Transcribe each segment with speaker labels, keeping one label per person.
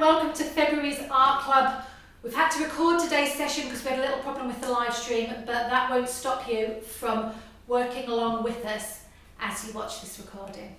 Speaker 1: welcome to February's Art Club. We've had to record today's session because we had a little problem with the live stream, but that won't stop you from working along with us as you watch this recording.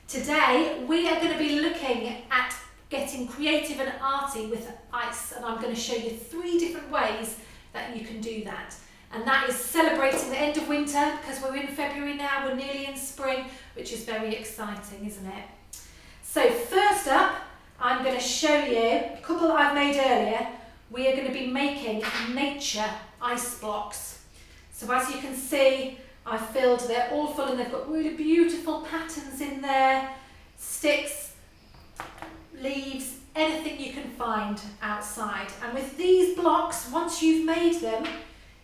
Speaker 1: Today we are going to be looking at getting creative and arty with ice, and I'm going to show you 3 different ways that you can do that. And that is celebrating the end of winter, because we're in February now, we're nearly in spring, which is very exciting, isn't it? So first up, I'm going to show you a couple that I've made earlier. We are going to be making nature ice blocks. So as you can see, I've filled, they're all full and they've got really beautiful patterns in there, sticks, leaves, anything you can find outside. And with these blocks, once you've made them,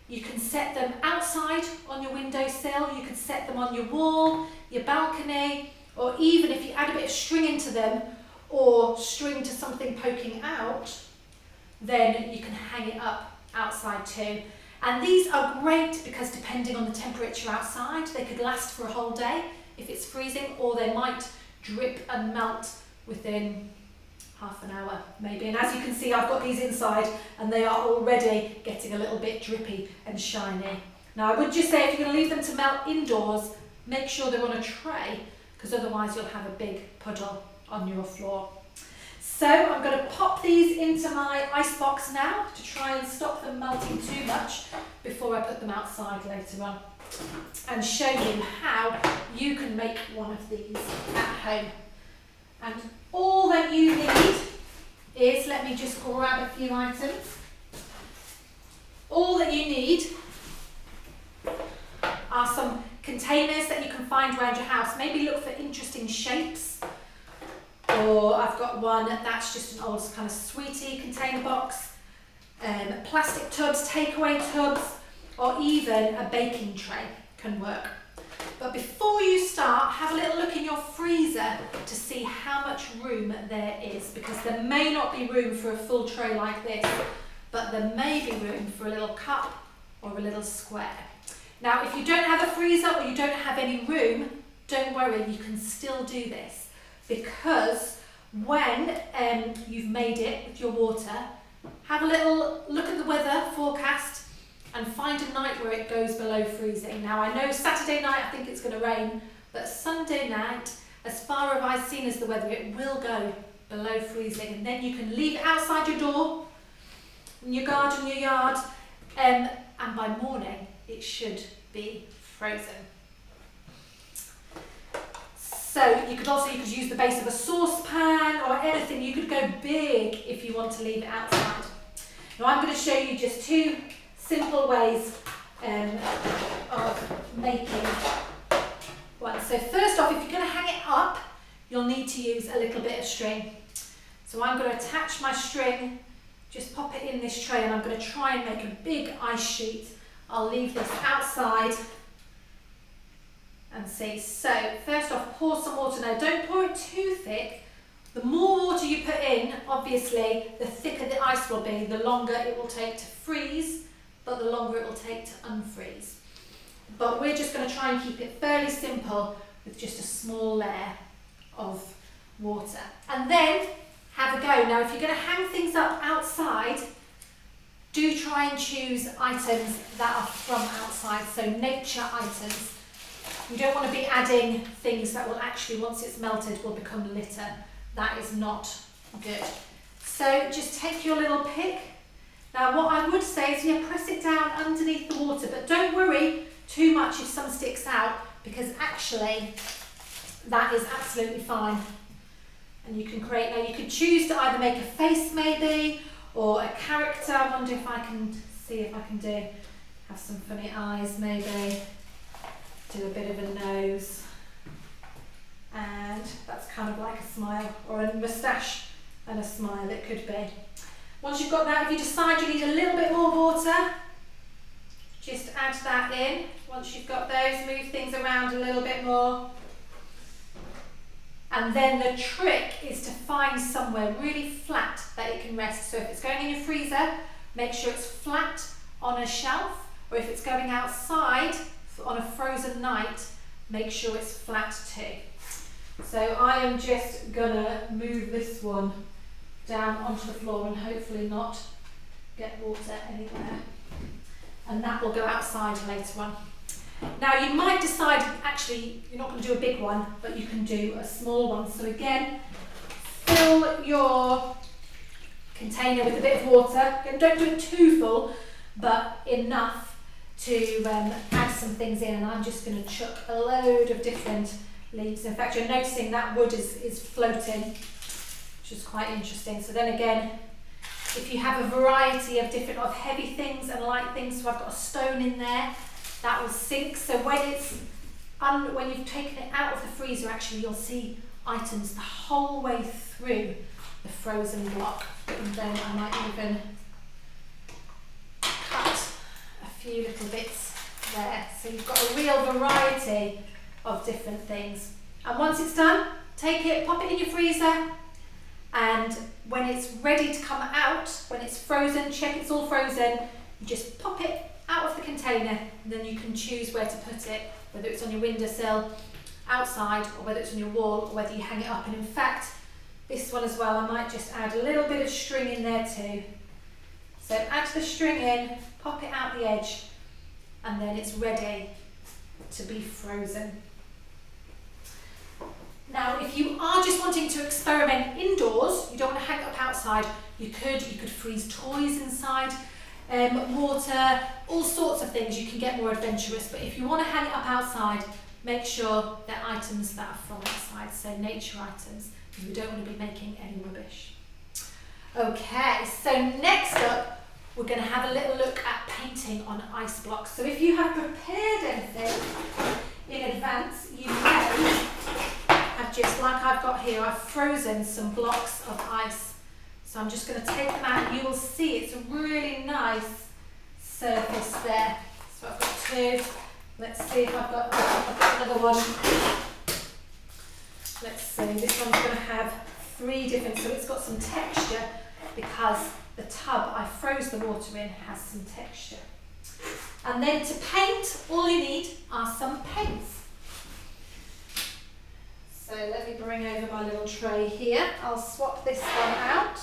Speaker 1: you can set them outside on your windowsill, you can set them on your wall, your balcony, or even if you add a bit of string into them, or string to something poking out, then you can hang it up outside too. And these are great because depending on the temperature outside, they could last for a whole day if it's freezing, or they might drip and melt within half an hour maybe. And as you can see, I've got these inside and they are already getting a little bit drippy and shiny. Now I would just say, if you're going to leave them to melt indoors, make sure they're on a tray, because otherwise you'll have a big puddle on your floor. So I'm going to pop these into my ice box now to try and stop them melting too much before I put them outside later on, and show you how you can make one of these at home. And all that you need is, let me just grab a few items. All that you need are some containers that you can find around your house. Maybe look for interesting shapes. Or I've got one that's just an old kind of sweetie container box. Plastic tubs, takeaway tubs, or even a baking tray can work. But before you start, have a little look in your freezer to see how much room there is, because there may not be room for a full tray like this, but there may be room for a little cup or a little square. Now, if you don't have a freezer or you don't have any room, don't worry, you can still do this, because when you've made it with your water, have a little look at the weather forecast and find a night where it goes below freezing. Now I know Saturday night I think it's going to rain, but Sunday night, as far as I've seen as the weather, it will go below freezing, and then you can leave it outside your door, in your garden, your yard, and by morning it should be frozen. So you could use the base of a saucepan or anything. You could go big if you want to leave it outside. Now I'm going to show you just 2 simple ways of making one. So first off, if you're going to hang it up, you'll need to use a little bit of string. So I'm going to attach my string, just pop it in this tray, and I'm going to try and make a big ice sheet. I'll leave this outside and see. So first off, pour some water. Now don't pour it too thick. The more water you put in, obviously, the thicker the ice will be, the longer it will take to freeze, but the longer it will take to unfreeze. But we're just going to try and keep it fairly simple with just a small layer of water. And then have a go. Now if you're going to hang things up outside, do try and choose items that are from outside, so nature items. You don't want to be adding things that will actually, once it's melted, will become litter. That is not good. So just take your little pick. Now what I would say is, press it down underneath the water, but don't worry too much if some sticks out, because actually that is absolutely fine. And you can create, now you could choose to either make a face maybe, or a character. I wonder if I can see if I can have some funny eyes maybe, do a bit of a nose, and that's kind of like a smile, or a moustache and a smile it could be. Once you've got that, if you decide you need a little bit more water, just add that in. Once you've got those, move things around a little bit more. And then the trick is to find somewhere really flat that it can rest. So if it's going in your freezer, make sure it's flat on a shelf, or if it's going outside on a frozen night, make sure it's flat too. So I am just gonna move this one down onto the floor and hopefully not get water anywhere. And that will go outside later on. Now you might decide actually you're not going to do a big one, but you can do a small one. So again, fill your container with a bit of water. Again, don't do it too full, but enough to add some things in. And I'm just going to chuck a load of different leaves. In fact, you're noticing that wood is floating, which is quite interesting. So then again, if you have a variety of different of heavy things and light things, so I've got a stone in there, that will sink. So when you've taken it out of the freezer, actually you'll see items the whole way through the frozen block. And then I might even cut a few little bits there. So you've got a real variety of different things. And once it's done, take it, pop it in your freezer, and when it's ready to come out, when it's frozen, check it's all frozen, you just pop it out of the container, and then you can choose where to put it, whether it's on your windowsill, outside, or whether it's on your wall, or whether you hang it up. And in fact, this one as well, I might just add a little bit of string in there too. So add the string in, pop it out the edge, and then it's ready to be frozen. Now, if you are just wanting to experiment indoors, you don't want to hang it up outside, you could freeze toys inside, water, all sorts of things. You can get more adventurous, but if you want to hang it up outside, make sure they're items that are from outside, so nature items, because we don't want to be making any rubbish. Okay, so next up, we're going to have a little look at painting on ice blocks. So if you have prepared anything in advance, you may have, just like I've got here, I've frozen some blocks of ice. So I'm just going to take them out. You will see it's a really nice surface there. So I've got two. Let's see if I've got another one. Let's see, this one's going to have three different, so it's got some texture because the tub I froze the water in has some texture. And then to paint, all you need are some paints. So let me bring over my little tray here. I'll swap this one out.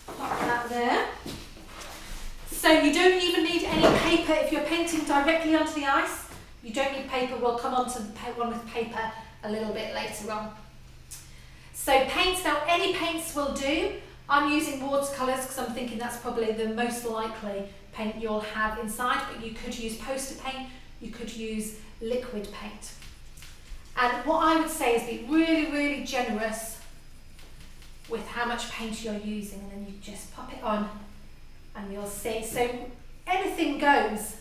Speaker 1: Pop that there. So you don't even need any paper if you're painting directly onto the ice. You don't need paper. We'll come on to the one with paper a little bit later on. So paints, now any paints will do. I'm using watercolours because I'm thinking that's probably the most likely paint you'll have inside, but you could use poster paint, you could use liquid paint. And what I would say is be really, really generous with how much paint you're using, and then you just pop it on and you'll see. So anything goes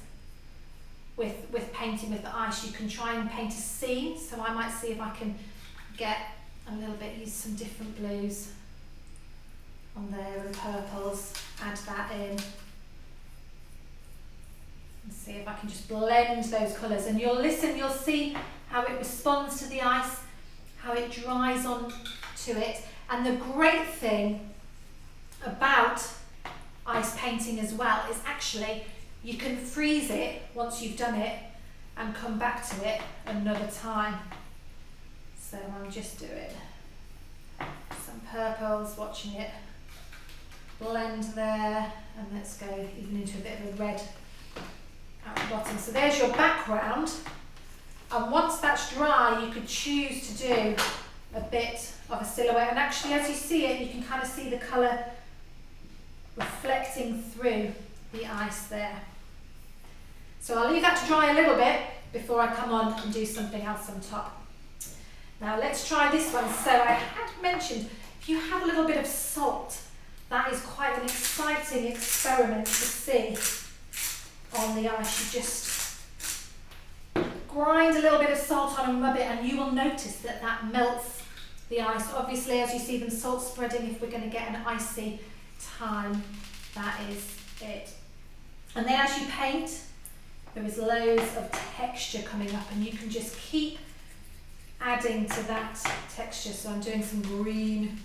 Speaker 1: with painting with the ice. You can try and paint a scene. So I might see if I can get a little bit, use some different blues on there and purples, add that in. And see if I can just blend those colours, and you'll listen, you'll see how it responds to the ice, how it dries on to it. And the great thing about ice painting as well is actually you can freeze it once you've done it and come back to it another time. So I'm just doing some purples, watching it blend there, and let's go even into a bit of a red at the bottom. So there's your background, and once that's dry you could choose to do a bit of a silhouette, and actually as you see it you can kind of see the colour reflecting through the ice there. So I'll leave that to dry a little bit before I come on and do something else on top. Now let's try this one. So I had mentioned if you have a little bit of salt, that is quite an exciting experiment to see on the ice. You just grind a little bit of salt on and rub it, and you will notice that that melts the ice. Obviously, as you see them salt spreading, if we're going to get an icy time, that is it. And then as you paint, there is loads of texture coming up, and you can just keep adding to that texture. So I'm doing some green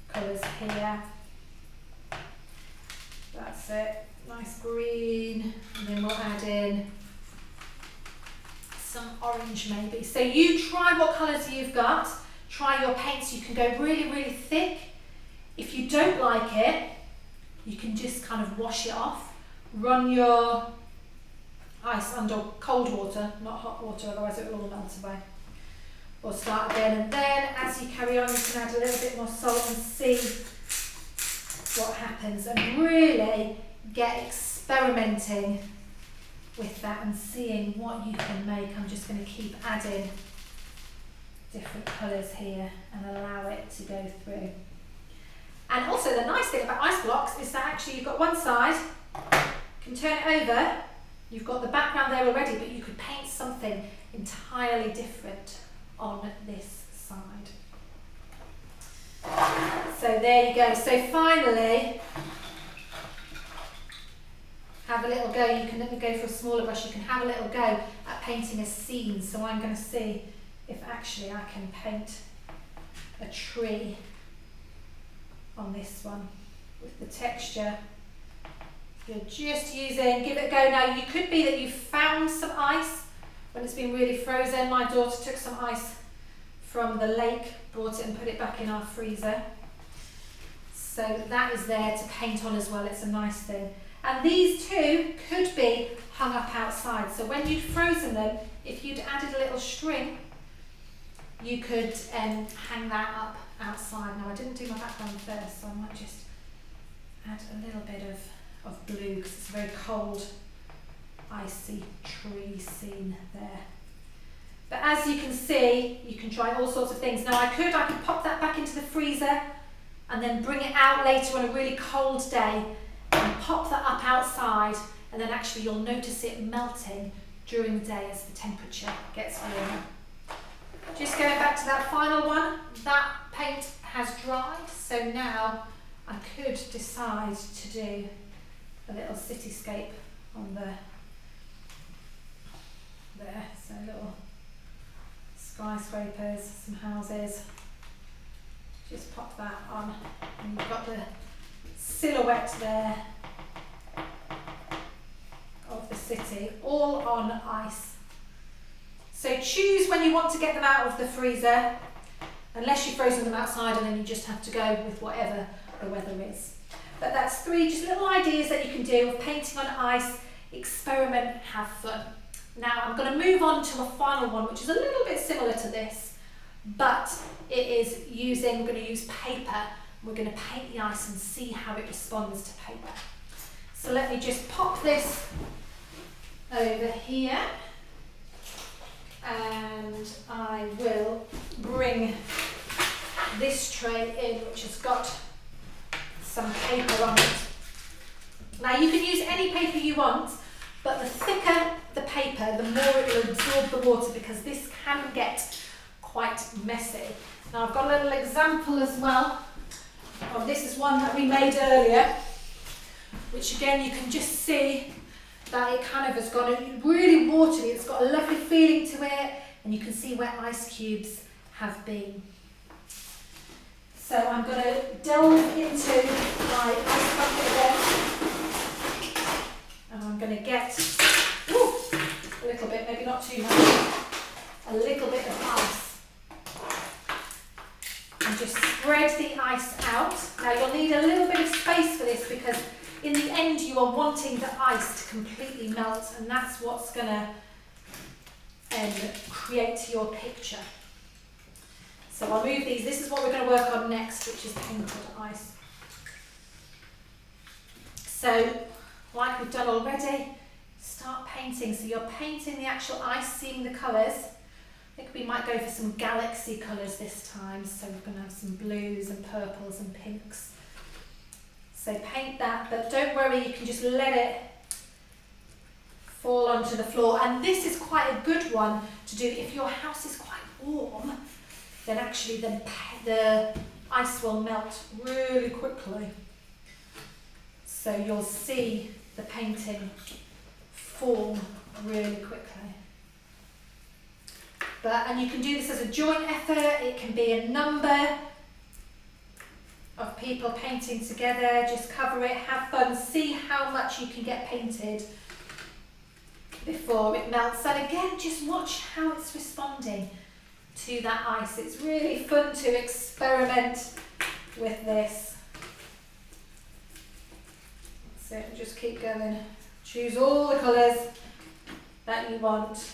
Speaker 1: colours here. That's it, nice green, and then we'll add in some orange maybe. So you try what colours you've got, try your paints. You can go really, really thick. If you don't like it, you can just kind of wash it off. Run your ice under cold water, not hot water, otherwise it will all melt away. Or start again, and then as you carry on, you can add a little bit more salt and see what happens, and really get experimenting with that and seeing what you can make. I'm just going to keep adding different colours here and allow it to go through. And also the nice thing about ice blocks is that actually you've got one side, you can turn it over, you've got the background there already, but you could paint something entirely different on this side. So there you go. So finally, have a little go. You can go for a smaller brush. You can have a little go at painting a scene. So I'm going to see if actually I can paint a tree on this one with the texture. You're just using, give it a go. Now you could be that you found some ice when it's been really frozen. My daughter took some ice from the lake, brought it and put it back in our freezer. So that is there to paint on as well. It's a nice thing. And these two could be hung up outside. So when you'd frozen them, if you'd added a little string, you could hang that up outside. Now I didn't do my background first, so I might just add a little bit of blue because it's a very cold, icy tree scene there. But as you can see, you can try all sorts of things. Now I could pop that back into the freezer and then bring it out later on a really cold day and pop that up outside, and then actually you'll notice it melting during the day as the temperature gets warmer. Just going back to that final one, that paint has dried, so now I could decide to do a little cityscape on there, so little skyscrapers, some houses. Just pop that on, and you've got the silhouette there of the city, all on ice. So choose when you want to get them out of the freezer, unless you've frozen them outside, and then you just have to go with whatever the weather is. But that's 3 just little ideas that you can do of painting on ice. Experiment, have fun. Now I'm going to move on to a final one, which is a little bit similar to this, but it is we're going to use paper. We're going to paint the ice and see how it responds to paper. So let me just pop this over here, and I will bring this tray in, which has got some paper on it. Now you can use any paper you want, but the thicker the paper, the more it will absorb the water, because this can get quite messy. Now I've got a little example as well. This is one that we made earlier, which again you can just see that it kind of has got really watery. It's got a lovely feeling to it, and you can see where ice cubes have been. So I'm going to delve into my ice bucket again, and I'm going to get a little bit, maybe not too much, a little bit of ice, and just spread the ice out. Now you'll need a little bit of space for this, because in the end you are wanting the ice to completely melt, and that's what's going to create your picture. So I'll move these. This is what we're going to work on next, which is painted ice. So, like we've done already, start painting. So you're painting the actual ice, seeing the colours. I think we might go for some galaxy colours this time. So we're going to have some blues and purples and pinks. So paint that, but don't worry, you can just let it fall onto the floor. And this is quite a good one to do if your house is quite warm. Then actually the ice will melt really quickly. So you'll see the painting form really quickly. And you can do this as a joint effort. It can be a number of people painting together. Just cover it, have fun, see how much you can get painted before it melts. And again, just watch how it's responding. to that ice. It's really fun to experiment with this. So just keep going. Choose all the colours that you want.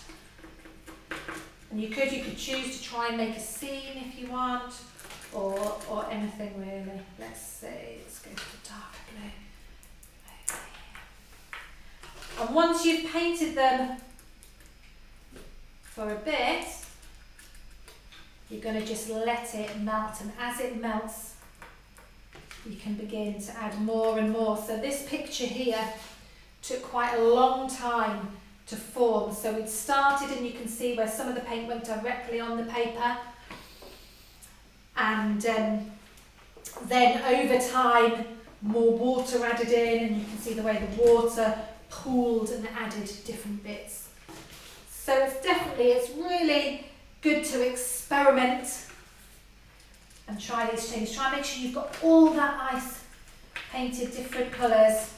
Speaker 1: And you could choose to try and make a scene if you want, or anything really. Let's see, let's go to the darker blue. And once you've painted them for a bit, you're going to just let it melt, and as it melts, you can begin to add more and more. So this picture here took quite a long time to form. So it started, and you can see where some of the paint went directly on the paper, and then over time more water added in, and you can see the way the water pooled and added different bits. So it's really good to experiment and try these things. Try and make sure you've got all that ice painted different colours.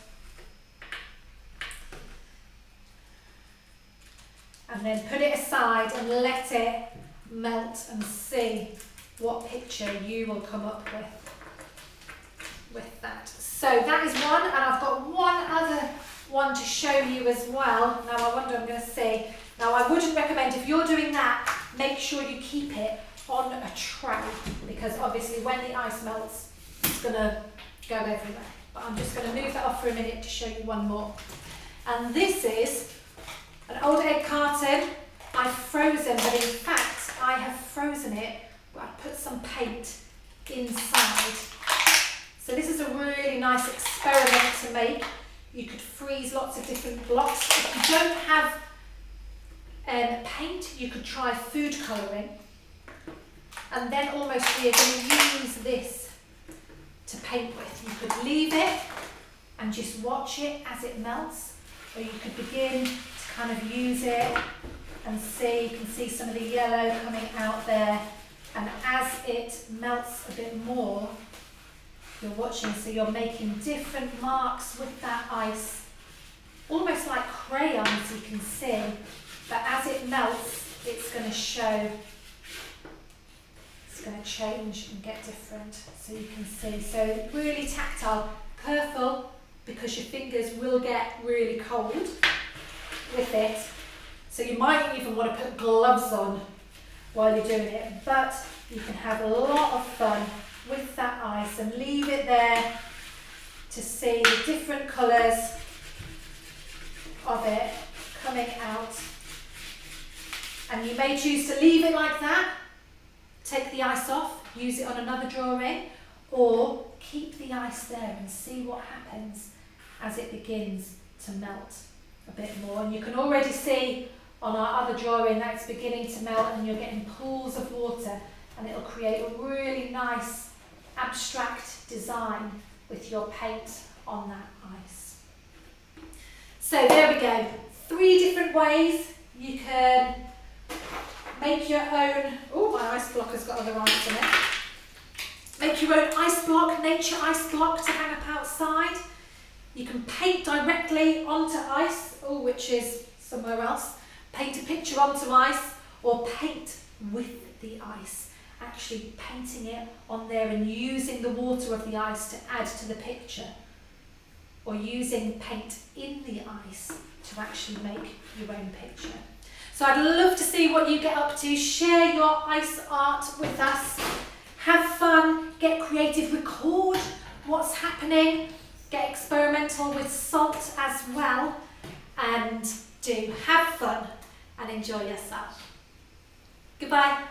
Speaker 1: And then put it aside and let it melt and see what picture you will come up with that. So that is one, and I've got one other one to show you as well. Now I wonder, I'm going to see. Now I wouldn't recommend, if you're doing that, make sure you keep it on a tray, because obviously when the ice melts, it's going to go everywhere. But I'm just going to move that off for a minute to show you one more. And this is an old egg carton I've frozen, but in fact I have frozen it, but I put some paint inside. So this is a really nice experiment to make. You could freeze lots of different blocks. If you don't have paint, you could try food colouring, and then almost we're going to use this to paint with. You could leave it and just watch it as it melts, or you could begin to kind of use it and see. You can see some of the yellow coming out there, and as it melts a bit more, you're watching, so you're making different marks with that ice, almost like crayons, you can see, but as it melts, it's going to show, it's going to change and get different, so you can see. So really tactile. Careful, because your fingers will get really cold with it, so you might even want to put gloves on while you're doing it, but you can have a lot of fun with that ice and leave it there to see the different colours of it coming out. And you may choose to leave it like that, take the ice off, use it on another drawing, or keep the ice there and see what happens as it begins to melt a bit more. And you can already see on our other drawing that it's beginning to melt, and you're getting pools of water, and it'll create a really nice abstract design with your paint on that ice. So there we go, 3 different ways you can make your own. Oh, my ice block has got other ice in it. Make your own ice block, nature ice block to hang up outside. You can paint directly onto ice, which is somewhere else. Paint a picture onto ice, or paint with the ice. Actually painting it on there and using the water of the ice to add to the picture, or using paint in the ice to actually make your own picture. So I'd love to see what you get up to. Share your ice art with us. Have fun, get creative, record what's happening, get experimental with salt as well, and do have fun and enjoy yourself. Goodbye.